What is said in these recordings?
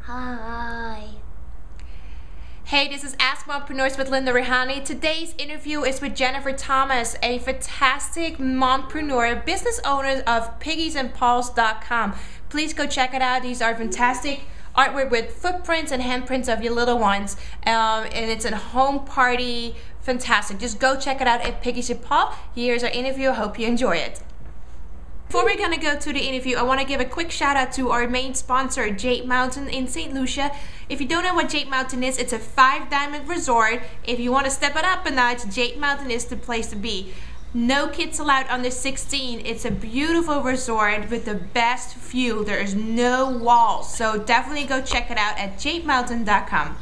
Hi. Hey, this is Ask Mompreneurs with Linda Rihani. Today's interview is with Jennifer Thomas, a fantastic mompreneur, business owner of Piggies&Paws.com. Please go check it out. These are fantastic artwork with footprints and handprints of your little ones. And it's a home party. Fantastic. Just go check it out at Piggies and Paws. Here's our interview. I hope you enjoy it. Before we're going to go to the interview, I want to give a quick shout out to our main sponsor, Jade Mountain in St. Lucia. If you don't know what Jade Mountain is, it's a 5-diamond resort. If you want to step it up a notch, Jade Mountain is the place to be. No kids allowed under 16. It's a beautiful resort with the best view. There is no walls, so definitely go check it out at jademountain.com.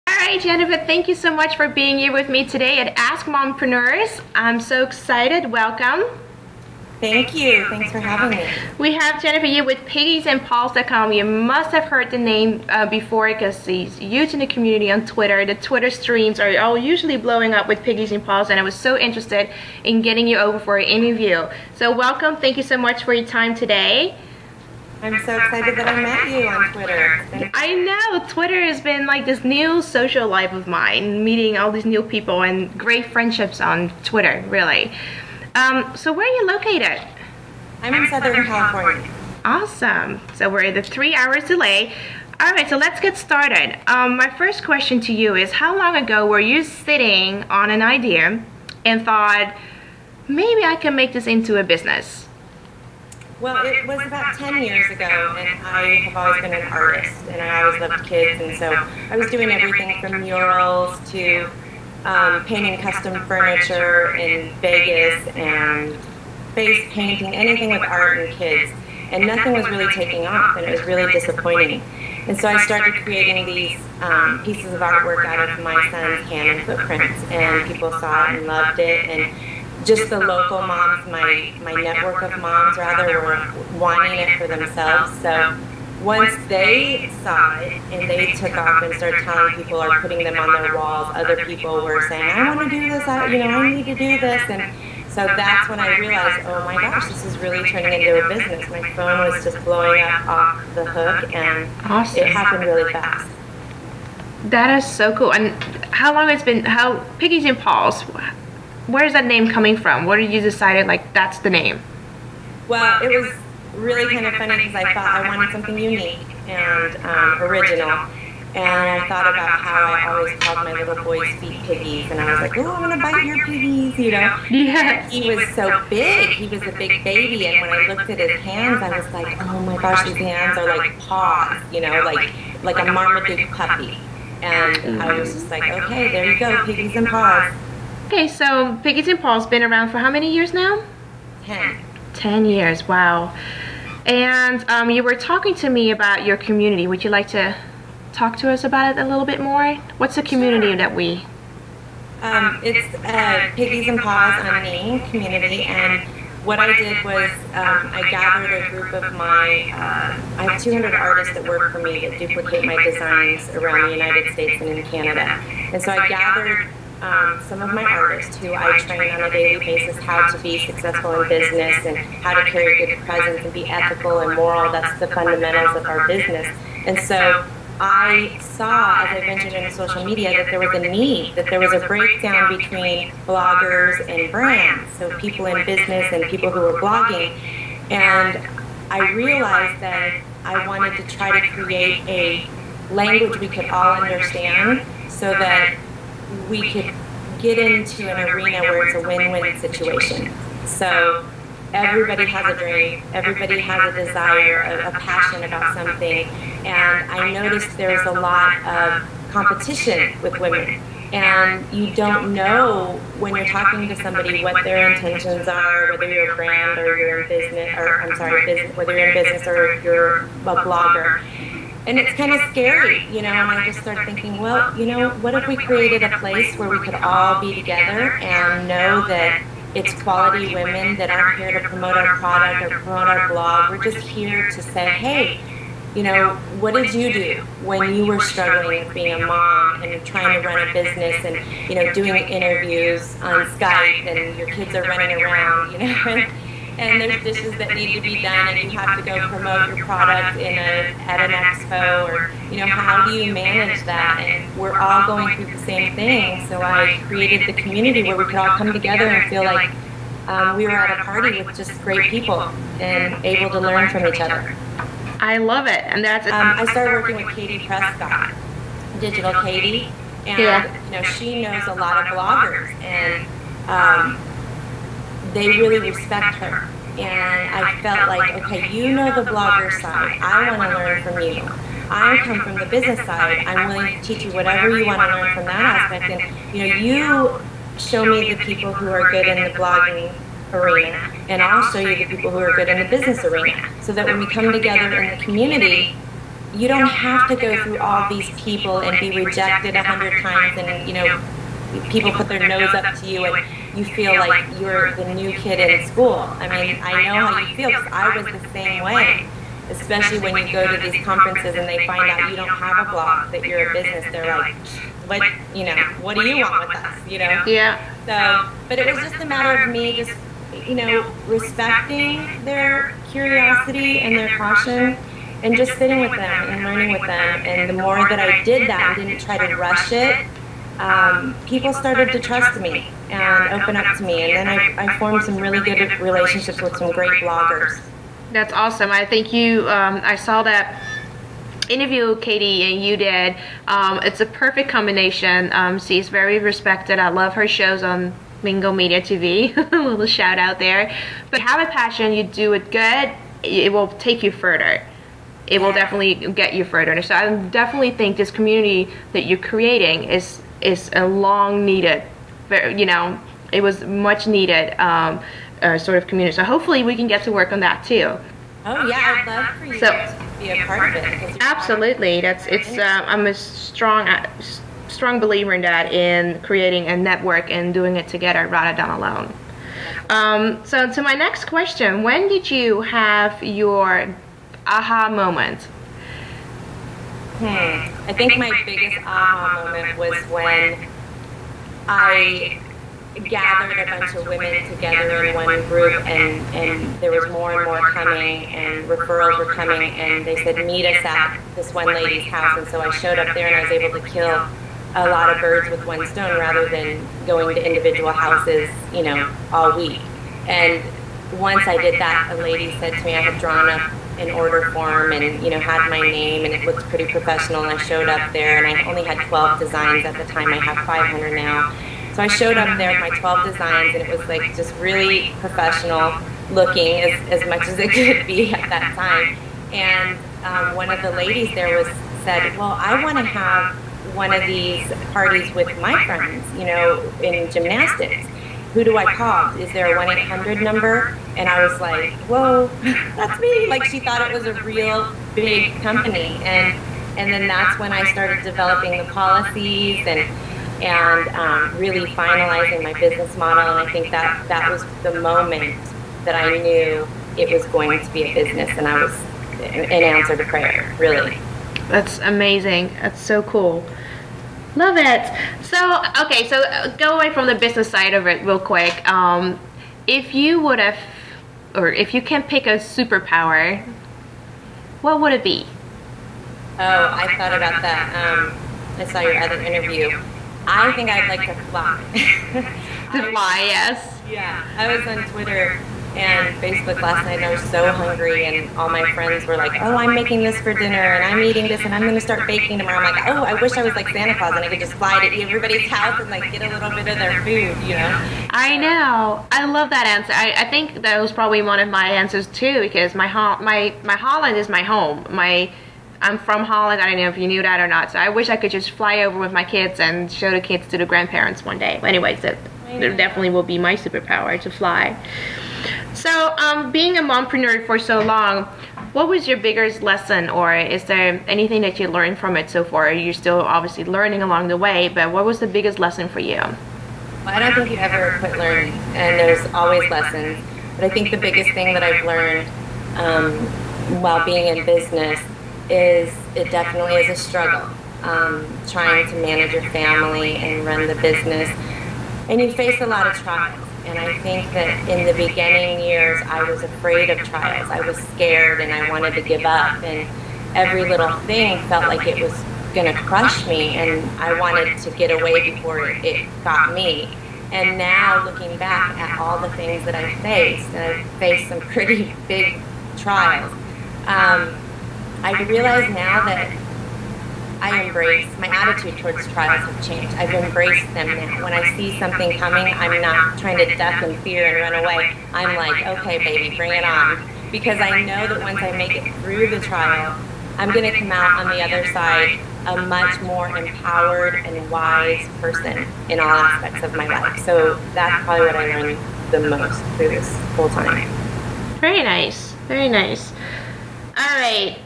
Hi Jennifer, thank you so much for being here with me today at Ask Mompreneurs. I'm so excited. Welcome. Thank you. Thanks for having me. We have Jennifer here with Piggies&Paws.com. You must have heard the name before because he's huge in the community on Twitter. The Twitter streams are all usually blowing up with Piggies and Paws, and I was so interested in getting you over for an interview. So welcome. Thank you so much for your time today. I'm so excited that I met you on Twitter. I know, Twitter has been like this new social life of mine, meeting all these new people and great friendships on Twitter, really. So where are you located? I'm in Southern California. Awesome. So we're at a 3 hours delay. All right, so let's get started. My first question to you is, how long ago were you sitting on an idea and thought, maybe I can make this into a business? Well, it was about 10 years ago, and I have always been an artist, and I always loved kids, and so I was doing everything from murals to painting custom furniture in Vegas and face painting, anything with art and kids, and nothing was really taking off, and it was really disappointing. And so I started creating these pieces of artwork out of my son's hand and footprints, and people saw it and loved it, and just the local moms, my network of moms rather, were wanting it for themselves. So once they saw it and they took off and started telling people or putting them on their walls, other people were saying, I want to do this, I need to do this. And so that's when I realized, oh my gosh, this is really turning into a business. My phone was just blowing up off the hook, and awesome. It happened really fast. That is so cool. And how long it's been, Piggies and Paws, where's that name coming from? What did you decided, like, that's the name? Well, it was really kind of funny because I thought I wanted something unique and original. And I thought about how I always called my little boy's feet piggies. And I was like, oh, I'm going to bite your piggies, you know? Yeah. He was so big. He was a big baby. And when I looked at his hands, I was like, oh my gosh, his hands are like paws, you know, like a Marmaduke puppy. And I was just like, okay, there you go, Piggies and Paws. Okay, so Piggies and Paws been around for how many years now? 10. 10 years, wow. And you were talking to me about your community. Would you like to talk to us about it a little bit more? What's the community that we... It's Piggies and Paws Unnamed community, and what I did was I gathered a group of I have 200 artists that work for me that duplicate my designs around the United States and in Canada. And so I gathered some of my artists who I train on a daily basis how to be successful in business and how to carry a good presence and be ethical and moral. That's the fundamentals of our business. And so I saw, as I ventured into social media, that there was a need, that there was a breakdown between bloggers and brands, so people in business and people who were blogging. And I realized that I wanted to try to create a language we could all understand so that we could get into an arena where it's a win-win situation. So everybody has a dream, everybody has a desire, a passion about something, and I noticed there's a lot of competition with women, and you don't know when you're talking to somebody what their intentions are, whether you're a brand or you're in business, or I'm sorry, whether you're in business or you're a blogger. And it's kind of scary, you know, and I just started thinking, well, you know, what if we created a place where we could all be together and know that it's quality women that aren't here to promote our product or promote our blog. We're just here to say, hey, what did you do when you were struggling with being a mom and trying to run a business and, doing interviews on Skype and your kids are running around, and there's dishes that need to be done and you have to go promote your product at an expo, or, how do you manage that? And we're all going through the same thing. So I created the community where we could all come together and feel like we were at a party with just great people and able to learn from each other. I love it. And that's I started working with Katie Prescott, Digital Katie, and she knows a lot of bloggers, and they really respect her. And I felt like, okay, you know the blogger side. I want to learn from you. I come from the business side. I'm willing to teach you whatever you want to learn from that aspect. And you show me the people who are good in the blogging arena, and I'll show you the people who are good in the business arena, so that when we come together in the community, you don't have to go through all these people and be rejected 100 times, and people put their nose up to you and you feel like you're the new kid in school. I mean, I know how you feel, because I was the same way, especially when you go to these conferences and they find out you don't have a blog, that you're a business. They're like, what do you want with us, Yeah. So, but it was just a matter of me just, respecting their curiosity and their caution, and just sitting with them and learning with them. And the more that I did that and didn't try to rush it, people started to trust me and open up to me. And then I formed some really good relationships with some great bloggers. That's awesome. I think I saw that interview Katie and you did. It's a perfect combination. She's very respected. I love her shows on Mingo Media TV. A little shout out there. But have a passion, you do it good, it will take you further. It will definitely get you further. So I definitely think this community that you're creating is a long needed, it was much needed sort of community. So hopefully we can get to work on that too. Oh yeah, I'd love for you to be a part of it. Absolutely. I'm a strong believer in that, in creating a network and doing it together rather than alone. So to my next question, when did you have your aha moment? I think my biggest aha moment was when I gathered a bunch of women together in one group, and there was more and more coming, and referrals were coming, and they said, meet us at this one lady's house. And so I showed up there and I was able to kill a lot of birds with one stone, rather than going to individual houses, all week. And once I did that, a lady said to me, I had drawn up an order form and, had my name, and it looked pretty professional, and I showed up there, and I only had 12 designs at the time. I have 500 now. So I showed up there with my 12 designs, and it was like just really professional looking, as much as it could be at that time. And one of the ladies there said, well, I want to have one of these parties with my friends, in gymnastics. Who do I call? Is there a 1-800 number? And I was like, whoa, that's me. Like, she thought it was a real big company. And then that's when I started developing the policies and really finalizing my business model. And I think that was the moment that I knew it was going to be a business, and I was an answer to prayer, really. That's amazing. That's so cool. Love it. So, okay, so go away from the business side of it real quick. If you would have, or if you can pick a superpower, what would it be? Oh, I thought about that. I saw your other interview. I think I'd like to fly. To fly, yes. Yeah. I was on Twitter and Facebook last night, and I was so hungry, and all my friends were like, oh, I'm making this for dinner, and I'm eating this, and I'm going to start baking tomorrow. I'm like, oh, I wish I was like Santa Claus and I could just fly to everybody's house and like get a little bit of their food, I know. I love that answer. I think that was probably one of my answers too, because my Holland is my home. I'm from Holland. I don't know if you knew that or not. So I wish I could just fly over with my kids and show the kids to the grandparents one day. Anyways, that definitely will be my superpower, to fly. So, being a mompreneur for so long, what was your biggest lesson, or is there anything that you learned from it so far? You're still obviously learning along the way, but what was the biggest lesson for you? Well, I don't think you ever quit learning, and there's always lessons. But I think the biggest thing that I've learned while being in business it definitely is a struggle. Trying to manage your family and run the business, and you face a lot of trials. And I think that in the beginning years, I was afraid of trials. I was scared and I wanted to give up, and every little thing felt like it was going to crush me, and I wanted to get away before it got me. And now looking back at all the things that I faced, and I faced some pretty big trials, I realize now that my attitude towards trials have changed. I've embraced them now. When I see something coming, I'm not trying to duck in fear and run away. I'm like, okay, baby, bring it on. Because I know that once I make it through the trial, I'm going to come out on the other side a much more empowered and wise person in all aspects of my life. So that's probably what I learned the most through this whole time. Very nice. Very nice. All right.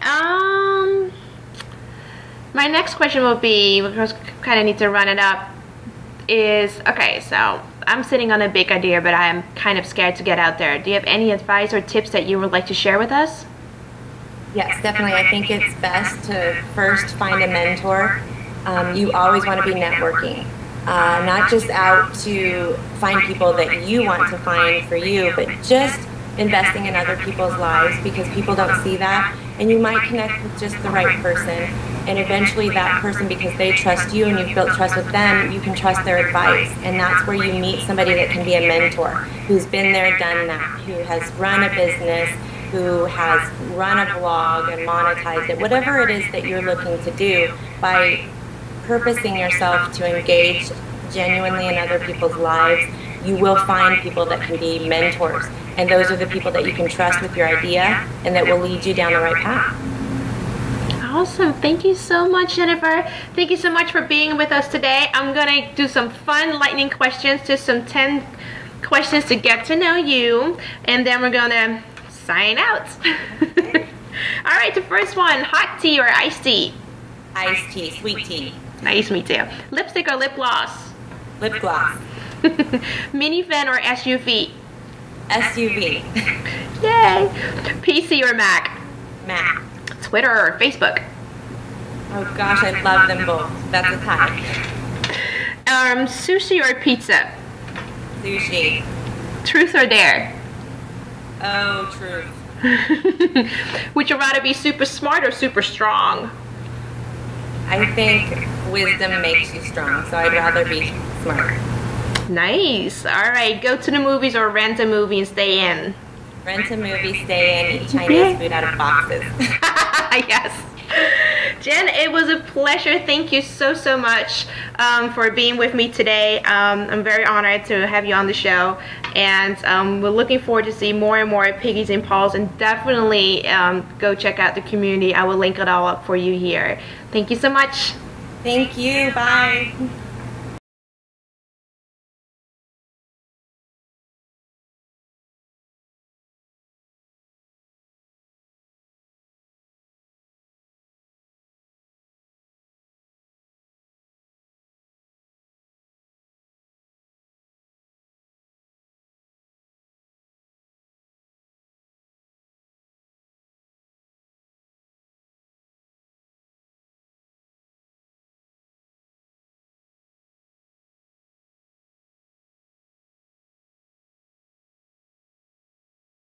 My next question will be, because kind of need to run it up, is, okay, so I'm sitting on a big idea, but I'm kind of scared to get out there. Do you have any advice or tips that you would like to share with us? Yes, definitely. I think it's best to first find a mentor. You always want to be networking, not just out to find people that you want to find for you, but just investing in other people's lives, because people don't see that, and you might connect with just the right person, and eventually that person, because they trust you and you've built trust with them, you can trust their advice, and that's where you meet somebody that can be a mentor, who's been there, done that, who has run a business, who has run a blog and monetized it, whatever it is that you're looking to do. By purposing yourself to engage genuinely in other people's lives, you will find people that can be mentors, and those are the people that you can trust with your idea and that will lead you down the right path. Awesome. Thank you so much, Jennifer. Thank you so much for being with us today. I'm gonna do some fun lightning questions, just some 10 questions to get to know you, and then we're gonna sign out. All right, the first one, hot tea or iced tea? Iced tea, sweet tea. Nice, me too. Lipstick or lip gloss? Lip gloss. Minivan or SUV? SUV. Yay. PC or Mac? Mac. Twitter or Facebook? Oh gosh, I love them both. That's a tie. Sushi or pizza? Sushi. Truth or dare? Oh, truth. Would you rather be super smart or super strong? I think wisdom makes you strong, so I'd rather be smart. Nice. All right, go to the movies or rent a movie and stay in? Rent a movie, stay in, eat Chinese food out of boxes. Yes. Jen, it was a pleasure. Thank you so much for being with me today. I'm very honored to have you on the show, and we're looking forward to see more and more Piggies and Paws, and definitely go check out the community. I will link it all up for you here. Thank you so much. Thank you. Bye.